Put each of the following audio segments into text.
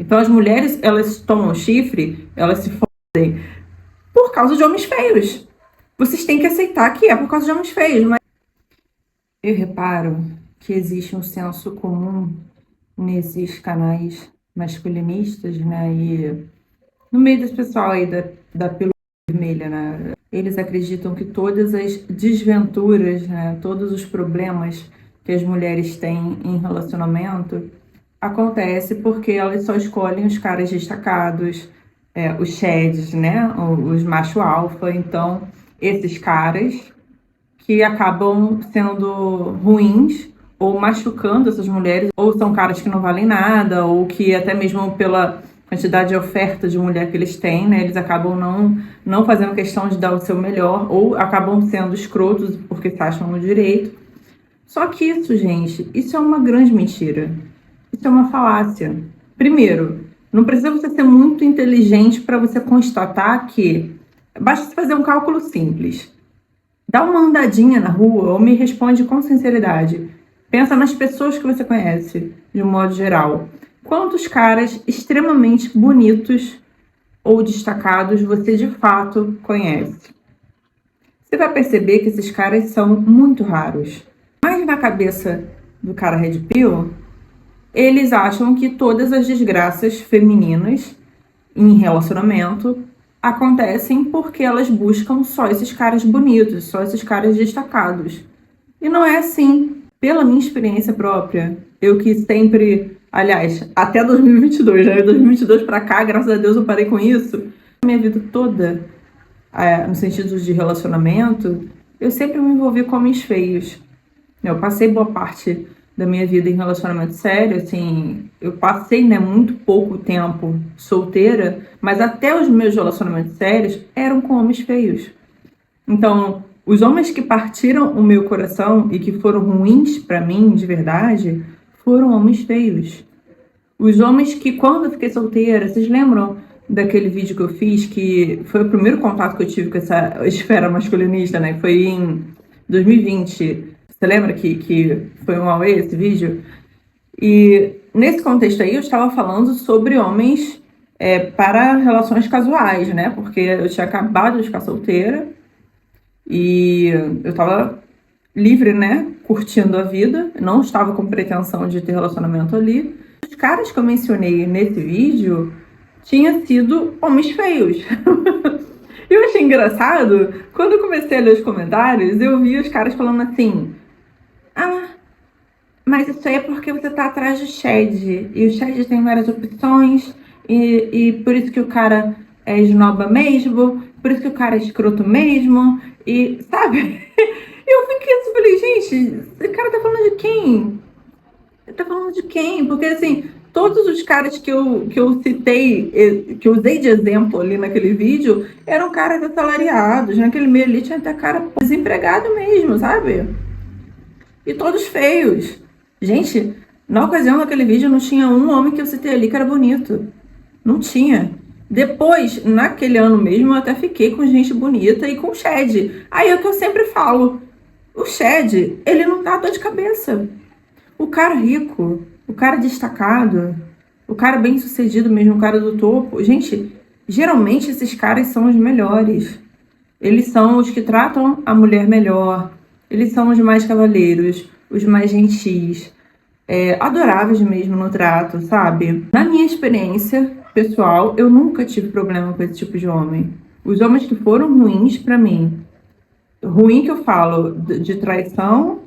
Então as mulheres, elas tomam chifre, elas se fodem por causa de homens feios. Vocês têm que aceitar que é por causa de homens feios, mas eu reparo que existe um senso comum nesses canais masculinistas, né? E no meio desse pessoal aí da pílula vermelha, né? Eles acreditam que todas as desventuras, né? Todos os problemas que as mulheres têm em relacionamento acontece porque elas só escolhem os caras destacados, os shads, né? Os macho alfa. Então, esses caras que acabam sendo ruins ou machucando essas mulheres, ou são caras que não valem nada, ou que até mesmo pela quantidade de oferta de mulher que eles têm, né, eles acabam não fazendo questão de dar o seu melhor, ou acabam sendo escrotos porque se acham no direito. Só que isso, gente, isso é uma grande mentira. Isso é uma falácia. Primeiro, não precisa você ser muito inteligente para você constatar que basta fazer um cálculo simples. Dá uma andadinha na rua ou me responde com sinceridade. Pensa nas pessoas que você conhece, de um modo geral. Quantos caras extremamente bonitos ou destacados você de fato conhece? Você vai perceber que esses caras são muito raros. Mas na cabeça do cara Red Pill, eles acham que todas as desgraças femininas em relacionamento acontecem porque elas buscam só esses caras bonitos, só esses caras destacados. E não é assim. Pela minha experiência própria, eu que sempre, aliás, até 2022, né? 2022 pra cá, graças a Deus eu parei com isso. Minha vida toda, no sentido de relacionamento, eu sempre me envolvi com homens feios. Eu passei boa parte da minha vida em relacionamento sério, assim, eu passei, né, muito pouco tempo solteira, mas até os meus relacionamentos sérios eram com homens feios. Então, os homens que partiram o meu coração e que foram ruins pra mim, de verdade, foram homens feios. Os homens que, quando eu fiquei solteira, vocês lembram daquele vídeo que eu fiz, que foi o primeiro contato que eu tive com essa esfera masculinista, né? Foi em 2020. Você lembra que foi um auê esse vídeo? E nesse contexto aí eu estava falando sobre homens para relações casuais, né? Porque eu tinha acabado de ficar solteira e eu estava livre, né? Curtindo a vida, não estava com pretensão de ter relacionamento ali. Os caras que eu mencionei nesse vídeo tinham sido homens feios. Eu achei engraçado, quando eu comecei a ler os comentários, eu vi os caras falando assim: ah, mas isso aí é porque você tá atrás do Shed. E o Shed tem várias opções. E por isso que o cara é esnoba mesmo. Por isso que o cara é escroto mesmo. E, sabe? Eu fiquei assim, falei, gente, esse cara tá falando de quem? Ele tá falando de quem? Porque, assim, todos os caras que eu citei, que eu usei de exemplo ali naquele vídeo, eram caras assalariados. Naquele meio ali tinha até cara desempregado mesmo, sabe? E todos feios. Gente, na ocasião daquele vídeo não tinha um homem que eu citei ali que era bonito. Não tinha. Depois, naquele ano mesmo, eu até fiquei com gente bonita e com o Shed. Aí é o que eu sempre falo. O Shed, ele não dá dor de cabeça. O cara rico, o cara destacado, o cara bem sucedido mesmo, o cara do topo. Gente, geralmente esses caras são os melhores. Eles são os que tratam a mulher melhor. Eles são os mais cavalheiros, os mais gentis, adoráveis mesmo no trato, sabe? Na minha experiência pessoal, eu nunca tive problema com esse tipo de homem. Os homens que foram ruins pra mim, ruim que eu falo de traição,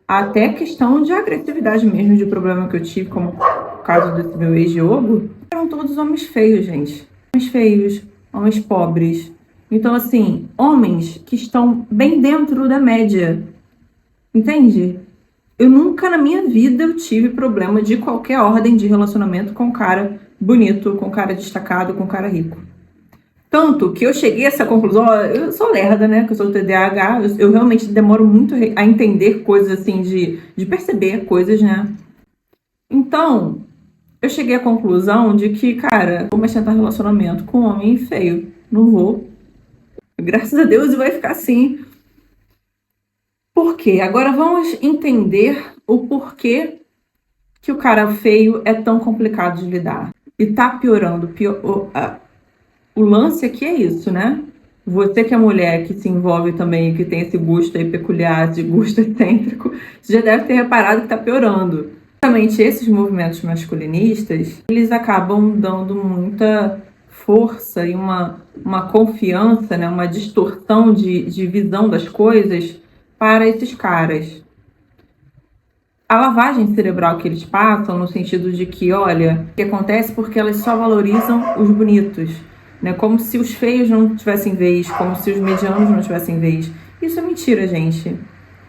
até questão de agressividade mesmo, de problema que eu tive, como o caso desse meu ex-jogo, eram todos homens feios, gente. Homens feios, homens pobres. Então, assim, homens que estão bem dentro da média. Entende? Eu nunca na minha vida eu tive problema de qualquer ordem de relacionamento com um cara bonito, com um cara destacado, com um cara rico. Tanto que eu cheguei a essa conclusão, eu sou lerda, né, que eu sou TDAH, eu realmente demoro muito a entender coisas assim, de perceber coisas, né. Então, eu cheguei à conclusão de que, cara, vou mais tentar relacionamento com um homem feio. Não vou. Graças a Deus vai ficar assim. Por quê? Agora vamos entender o porquê que o cara feio é tão complicado de lidar. e tá piorando. O lance aqui é isso, né? Você que é mulher, que se envolve também, que tem esse gosto aí peculiar, de gosto excêntrico, você já deve ter reparado que tá piorando. Justamente esses movimentos masculinistas, eles acabam dando muita força e uma confiança, né? Uma distorção de visão das coisas para esses caras. A lavagem cerebral que eles passam, no sentido de que, olha, o que acontece porque elas só valorizam os bonitos, né? Como se os feios não tivessem vez, como se os medianos não tivessem vez. Isso é mentira, gente.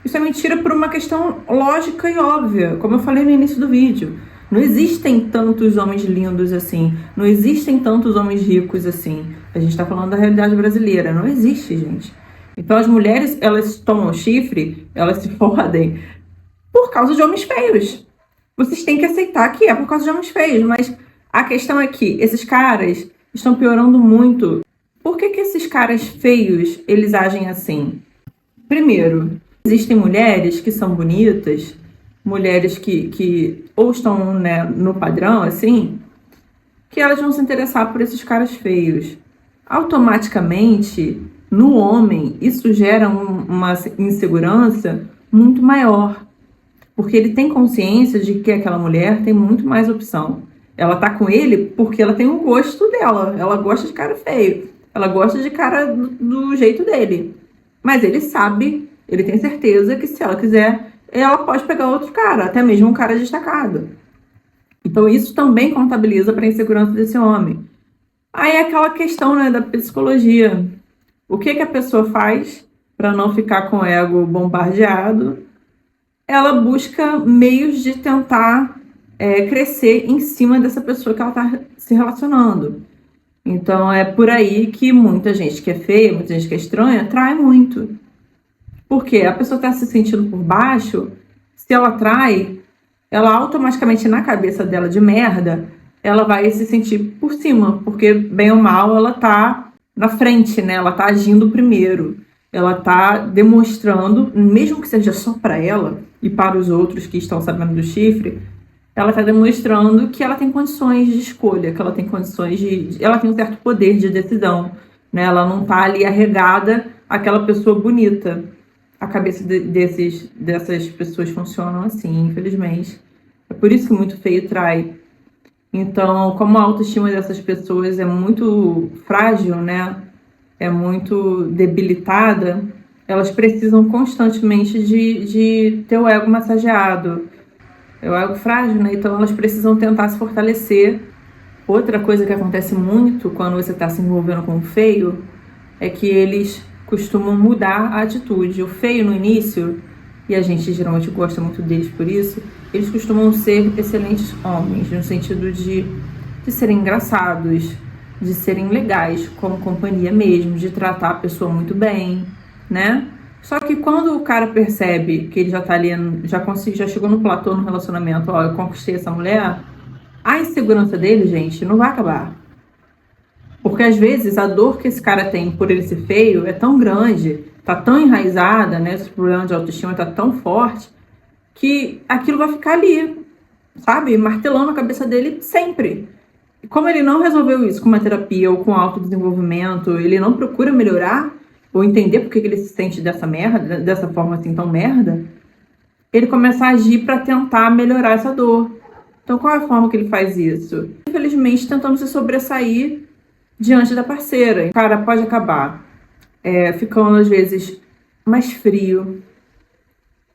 Isso é mentira por uma questão lógica e óbvia, como eu falei no início do vídeo. Não existem tantos homens lindos assim, não existem tantos homens ricos assim. A gente tá falando da realidade brasileira, não existe, gente. Então as mulheres, elas tomam chifre, elas se fodem por causa de homens feios. Vocês têm que aceitar que é por causa de homens feios, mas a questão é que esses caras estão piorando muito. Por que esses caras feios, eles agem assim? Primeiro, existem mulheres que são bonitas, mulheres que ou estão, né, no padrão, assim, que elas vão se interessar por esses caras feios. Automaticamente, no homem, isso gera uma insegurança muito maior. Porque ele tem consciência de que aquela mulher tem muito mais opção. Ela tá com ele porque ela tem o gosto dela. Ela gosta de cara feio. Ela gosta de cara do jeito dele. Mas ele sabe, ele tem certeza que se ela quiser, ela pode pegar outro cara, até mesmo um cara destacado. Então isso também contabiliza para a insegurança desse homem. Aí é aquela questão, né, da psicologia. O que a pessoa faz para não ficar com o ego bombardeado? Ela busca meios de tentar crescer em cima dessa pessoa que ela está se relacionando. Então é por aí que muita gente que é feia, muita gente que é estranha, trai muito. Porque a pessoa está se sentindo por baixo, se ela trai, ela automaticamente na cabeça dela de merda, ela vai se sentir por cima, porque bem ou mal ela tá na frente, né? Ela tá agindo primeiro. Ela tá demonstrando, mesmo que seja só para ela e para os outros que estão sabendo do chifre, ela tá demonstrando que ela tem condições de escolha, que ela tem condições ela tem um certo poder de decisão, né? Ela não tá ali arregada àquela pessoa bonita. A cabeça dessas pessoas funcionam assim, infelizmente. É por isso que muito feio trai. Então, como a autoestima dessas pessoas é muito frágil, né? É muito debilitada, elas precisam constantemente de ter o ego massageado. É o ego frágil, né? Então elas precisam tentar se fortalecer. Outra coisa que acontece muito quando você está se envolvendo com o feio é que eles costumam mudar a atitude. O feio no início, e a gente geralmente gosta muito deles por isso, eles costumam ser excelentes homens, no sentido de serem engraçados, de serem legais como companhia mesmo, de tratar a pessoa muito bem, né? Só que quando o cara percebe que ele já tá ali, já chegou no platô no relacionamento, ó, eu conquistei essa mulher, a insegurança dele, gente, não vai acabar. Porque às vezes a dor que esse cara tem por ele ser feio é tão grande, tá tão enraizada, né? Esse problema de autoestima tá tão forte, que aquilo vai ficar ali, sabe? Martelando a cabeça dele sempre. E como ele não resolveu isso com uma terapia ou com autodesenvolvimento, ele não procura melhorar ou entender por que ele se sente dessa merda, dessa forma assim tão merda, ele começa a agir para tentar melhorar essa dor. Então qual é a forma que ele faz isso? Infelizmente tentando se sobressair diante da parceira. O cara pode acabar ficando às vezes mais frio,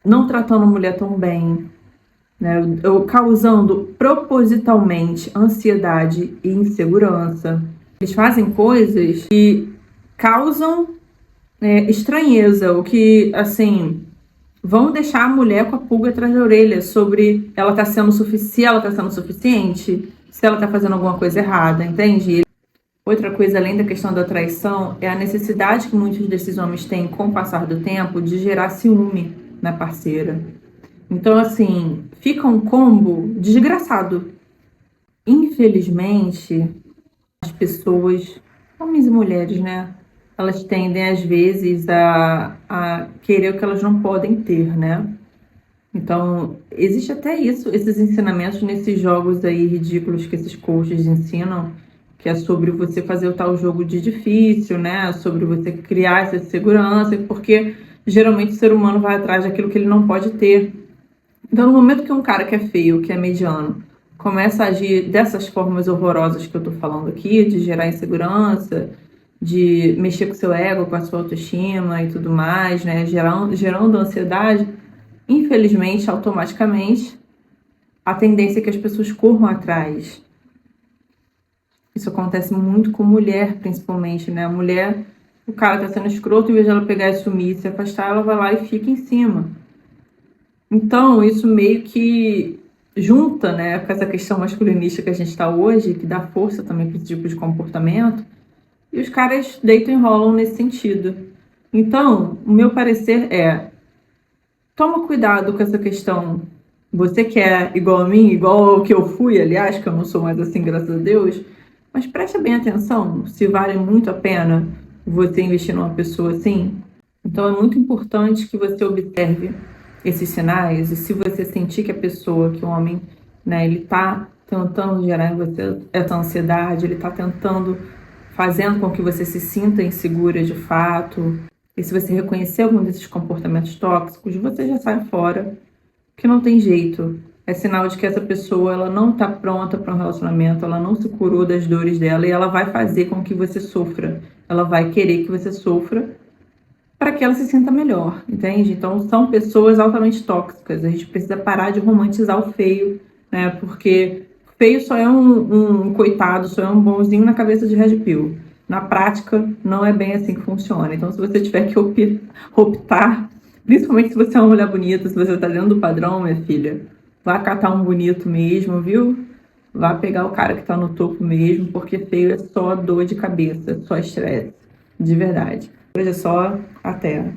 não tratando a mulher tão bem, né, causando propositalmente ansiedade e insegurança. Eles fazem coisas que causam estranheza, o que, assim, vão deixar a mulher com a pulga atrás da orelha sobre ela tá sendo se ela tá sendo suficiente, se ela tá fazendo alguma coisa errada, entende? Outra coisa, além da questão da traição, é a necessidade que muitos desses homens têm, com o passar do tempo, de gerar ciúme na parceira. Então, assim, fica um combo desgraçado. Infelizmente, as pessoas, homens e mulheres, né? Elas tendem, às vezes, a querer o que elas não podem ter, né? Então, existe até isso, esses ensinamentos nesses jogos aí ridículos que esses coaches ensinam, que é sobre você fazer o tal jogo de difícil, né? Sobre você criar essa segurança, porque geralmente o ser humano vai atrás daquilo que ele não pode ter. Então, no momento que um cara que é feio, que é mediano, começa a agir dessas formas horrorosas que eu tô falando aqui, de gerar insegurança, de mexer com o seu ego, com a sua autoestima e tudo mais, né? Gerando ansiedade, infelizmente, automaticamente, a tendência é que as pessoas corram atrás. Isso acontece muito com mulher, principalmente, né? A mulher, o cara tá sendo escroto, em vez de ela pegar e sumir, se afastar, ela vai lá e fica em cima. Então, isso meio que junta, né, com essa questão masculinista que a gente está hoje, que dá força também para esse tipo de comportamento, e os caras deitam e rolam nesse sentido. Então, o meu parecer é: toma cuidado com essa questão. Você que é igual a mim, igual ao que eu fui, aliás, que eu não sou mais assim, graças a Deus, mas preste bem atenção se vale muito a pena você investir numa pessoa assim. Então é muito importante que você observe esses sinais, e se você sentir que a pessoa, que o homem, né, ele tá tentando gerar em você essa ansiedade, ele tá tentando, fazendo com que você se sinta insegura de fato, e se você reconhecer algum desses comportamentos tóxicos, você já sai fora, que não tem jeito. É sinal de que essa pessoa, ela não tá pronta para um relacionamento, ela não se curou das dores dela e ela vai fazer com que você sofra. Ela vai querer que você sofra para que ela se sinta melhor, entende? Então, são pessoas altamente tóxicas. A gente precisa parar de romantizar o feio, né? Porque feio só é um coitado, só é um bonzinho na cabeça de Red Pill. Na prática, não é bem assim que funciona. Então, se você tiver que optar, principalmente se você é uma mulher bonita, se você tá dentro do padrão, minha filha, vá catar um bonito mesmo, viu? Vá pegar o cara que tá no topo mesmo, porque feio é só dor de cabeça, só estresse, de verdade. Hoje é só até.